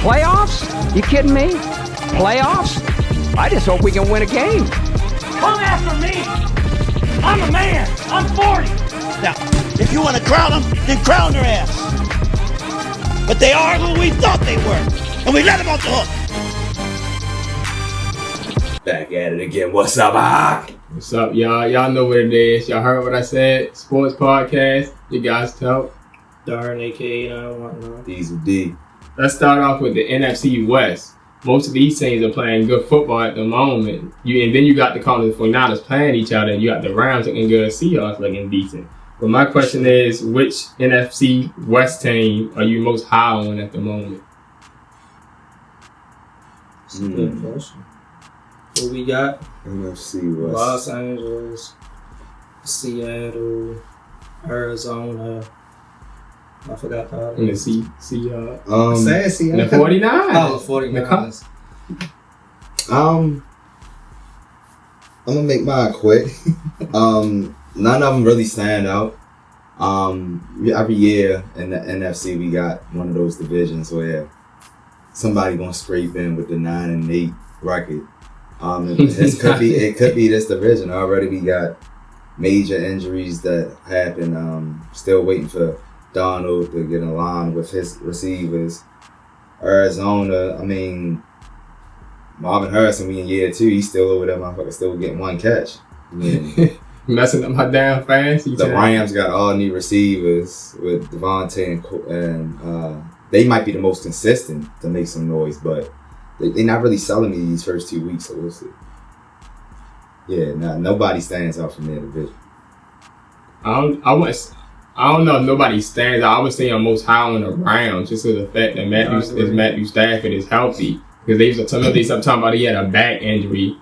Playoffs? You kidding me? Playoffs? I just hope we can win a game. Come after me. I'm a man. I'm 40. Now, if you want to crown them, then crown their ass. But they are who we thought they were, and we let them off the hook. Back at it again. What's up, Hawk? What's up, y'all? Y'all know what it is. Y'all heard what I said. Sports podcast. You guys tell. Darrin, a.k.a. whatnot. Diesel D. Let's start off with the NFC West. Most of these teams are playing good football at the moment. And then you got the Cardinals 49ers playing each other, and you got the Rams looking good, Seahawks looking decent. But my question is, which NFC West team are you most high on at the moment? That's a good question. What we got? NFC West. Los Angeles, Seattle, Arizona. I forgot the other. And the Seahawks. Sad Seattle. And the 49ers. Oh, the 49ers. I'm gonna make mine quick. None of them really stand out. Every year in the NFC we got one of those divisions where somebody gonna scrape in with the 9-8 record. It could be this division. Already we got major injuries that happen. Still waiting for Darnold to get in line with his receivers. Arizona, I mean, Marvin Harrison, we in year 2, he's still over there, motherfucker, still getting one catch. I mean, messing up my damn fantasy. The Rams got all new receivers with Davante and they might be the most consistent to make some noise, but they're not really selling me these first 2 weeks, so we'll see. Yeah, nobody stands out from their division. I don't know if nobody stands out. I would say I'm most high on the Rams just because of the fact that Matthew Stafford is healthy. Because they used to talking about he had a back injury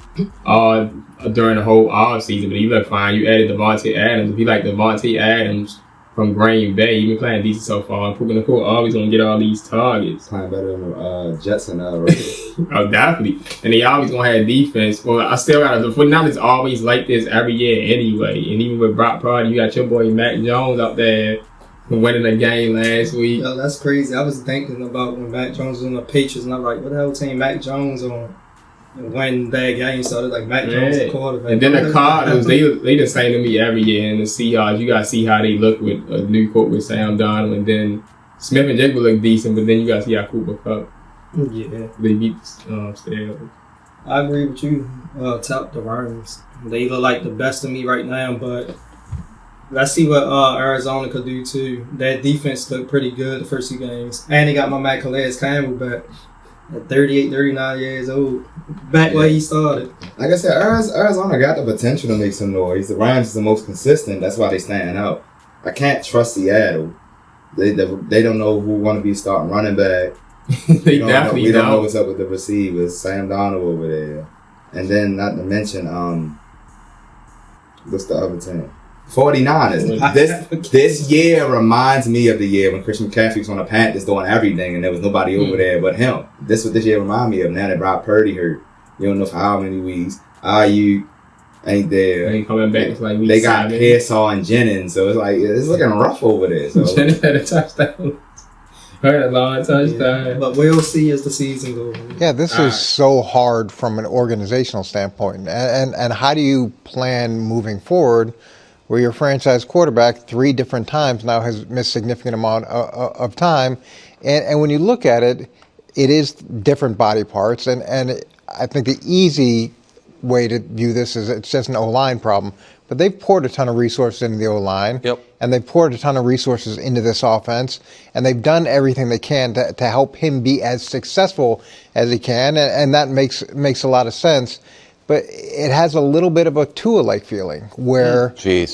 during the whole offseason, but he looked fine. You added Davante Adams. If you like Davante Adams from Green Bay, he been playing decent so far. And Cooper Kupp always gonna get all these targets. Playing better than the Jets and right? Oh, definitely. And they always gonna have defense. Well, I still got the 49ers always like this every year anyway. And even with Brock Purdy, you got your boy Mac Jones up there winning a game last week. Yo, that's crazy. I was thinking about when Mac Jones was on the Patriots, and I'm like, what the hell team Mac Jones on? And when that game started, like Mac Jones the quarterback. And then the Cardinals, they the same to me every year. And the Seahawks, you gotta see how they look with a new coach with Sam Darnold, and then Smith and Jigba look decent, but then you gotta see how Cooper Kupp. Yeah, they beat Steelers. I agree with you. Top the Rams. They look like the best of me right now, but let's see what Arizona could do too. That defense looked pretty good the first 2 games, and they got my Matt Calais Campbell back. At 38, 39 years old, back where he started. Like I said, Arizona got the potential to make some noise. The Rams is the most consistent. That's why they stand out. I can't trust Seattle. They don't know who want to be starting running back. We don't know what's up with the receivers. Sam Darnold over there, and then not to mention what's the other team? 49ers. This year reminds me of the year when Christian McCaffrey was on the Panthers doing everything and there was nobody over there but him. This what this year remind me of. Now that Brock Purdy hurt, you don't know for how many weeks. You ain't there. Ain't coming back. It's like they got Pearsall and Jennings, so it's like it's looking rough over there. So. Jennings had a touchdown. Had a long touchdown. Yeah, but we'll see as the season goes. Yeah, this is so hard from an organizational standpoint. And how do you plan moving forward where your franchise quarterback 3 different times now has missed significant amount of time? And when you look at it, it is different body parts. And I think the easy way to view this is it's just an O-line problem. But they've poured a ton of resources into the O-line. Yep. And they've poured a ton of resources into this offense. And they've done everything they can to help him be as successful as he can. And that makes a lot of sense. But it has a little bit of a Tua-like feeling where, it's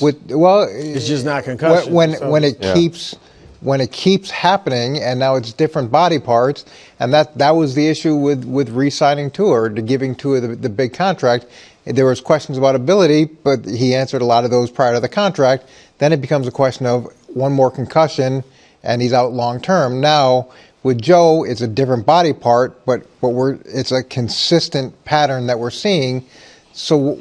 just not concussion. When it keeps happening, and now it's different body parts, and that was the issue with re-signing Tua, or giving Tua the big contract. There was questions about ability, but he answered a lot of those prior to the contract. Then it becomes a question of one more concussion, and he's out long term. Now, with Joe, it's a different body part, but it's a consistent pattern that we're seeing. So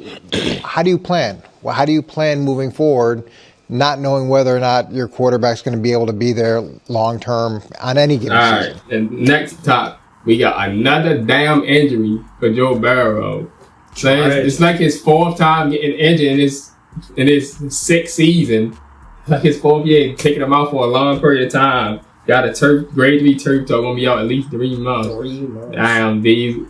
how do you plan? Well, how do you plan moving forward, not knowing whether or not your quarterback's going to be able to be there long term on any given season? All right. And next we got another damn injury for Joe Burrow. So it's like his 4th time getting injured in his 6th season. Like his 4th year, taking him out for a long period of time. Got a grade 3 turf toe, gonna be out at least 3 months. Damn, these.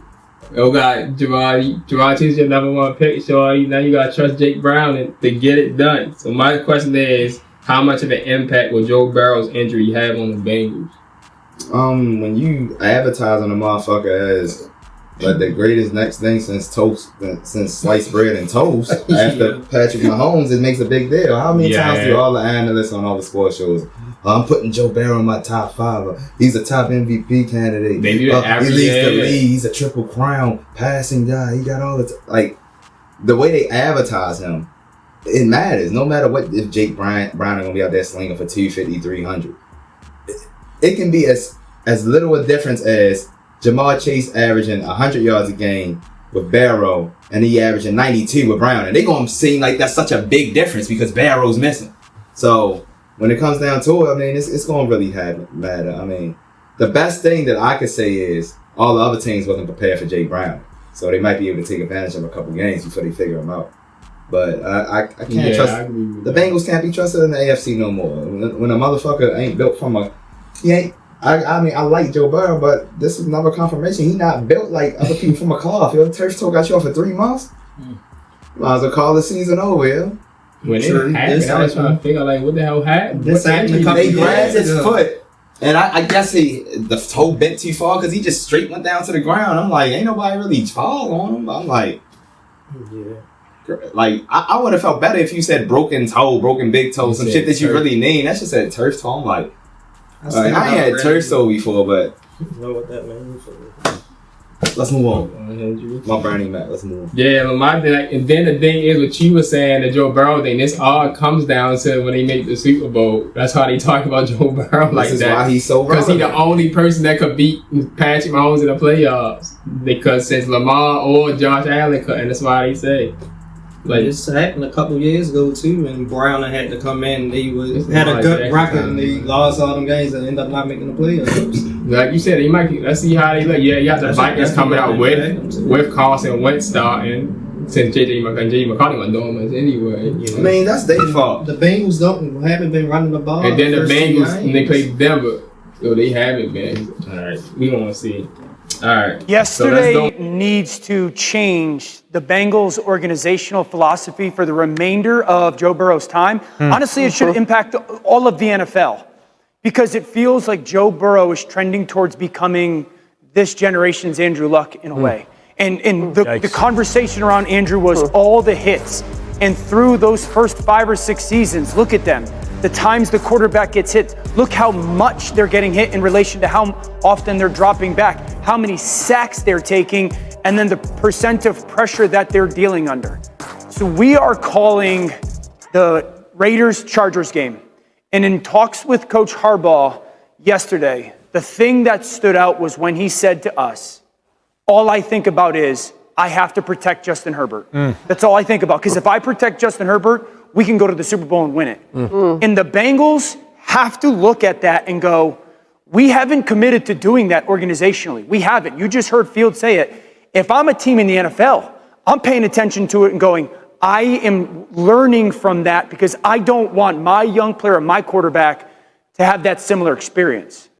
Oh God, Gerard Chase your number 1 pick, shorty. Now you gotta trust Jake Brown to get it done. So my question is, how much of an impact will Joe Burrow's injury have on the Bengals? When you advertise on a motherfucker as like the greatest next thing since sliced bread and toast after Patrick Mahomes, it makes a big deal. How many times do all the analysts on all the sports shows? I'm putting Joe Burrow in my top 5. He's a top MVP candidate. They do that he leads the league. He's a triple crown passing guy. He got all the like the way they advertise him. It matters. No matter what, if Jake Brown are gonna be out there slinging for 250, 300. It can be as little a difference as Jamar Chase averaging 100 yards a game with Burrow, and he averaging 92 with Brown, and they gonna seem like that's such a big difference because Barrow's missing. So when it comes down to it, I mean, it's gonna really matter. I mean, the best thing that I could say is all the other teams wasn't prepared for Jake Brown, so they might be able to take advantage of a couple games before they figure him out. But I can't trust the Bengals. Can't be trusted in the AFC no more. When a motherfucker ain't built from he ain't. I mean, I like Joe Burrow, but this is another confirmation. He not built like other people from a cloth. Your turf toe got you off for 3 months. Might as well call the season over. When it happened, I was trying to figure like, what the hell happened? They grabbed his foot, and I guess the toe bent too far because he just straight went down to the ground. I'm like, ain't nobody really fall on him. I'm like, like I would have felt better if you said broken toe, broken big toe, some shit that you really need. That just said turf toe. I'm like, I ain't had turf toe before, but I know what that means. let's move on. My Bernie Mac, let's move on. Yeah, but my thing, and then the thing is what you were saying, the Joe Burrow thing, this all comes down to when they make the Super Bowl. That's how they talk about Joe Burrow like that. This is why he's so relevant. Because he's the only person that could beat Patrick Mahomes in the playoffs. Because since Lamar or Josh Allen couldn't, that's why they say. Like this happened a couple years ago too, and Brown had to come in. They had a good record, and they lost all them games and ended up not making the playoffs. Like you said, let's see how they look. Yeah, you got the Vikings coming out with Carson Wentz starting, since J.J. McCarthy wasn't doing much anyway. I mean, that's their fault. The Bengals haven't been running the ball. And then the Bengals, when they played Denver, they haven't been. All right, we want to see. All right. Yesterday needs to change the Bengals' organizational philosophy for the remainder of Joe Burrow's time. Honestly, it should impact all of the NFL because it feels like Joe Burrow is trending towards becoming this generation's Andrew Luck in a way. And the conversation around Andrew was all the hits. And through those first 5 or 6 seasons, look at them. The times the quarterback gets hit, look how much they're getting hit in relation to how often they're dropping back, how many sacks they're taking, and then the percent of pressure that they're dealing under. So we are calling the Raiders-Chargers game. And in talks with Coach Harbaugh yesterday, the thing that stood out was when he said to us, all I think about is I have to protect Justin Herbert. That's all I think about. Because if I protect Justin Herbert, we can go to the Super Bowl and win it. And the Bengals have to look at that and go, we haven't committed to doing that organizationally. We haven't. You just heard Fields say it. If I'm a team in the NFL, I'm paying attention to it and going, I am learning from that because I don't want my young player, my quarterback, to have that similar experience.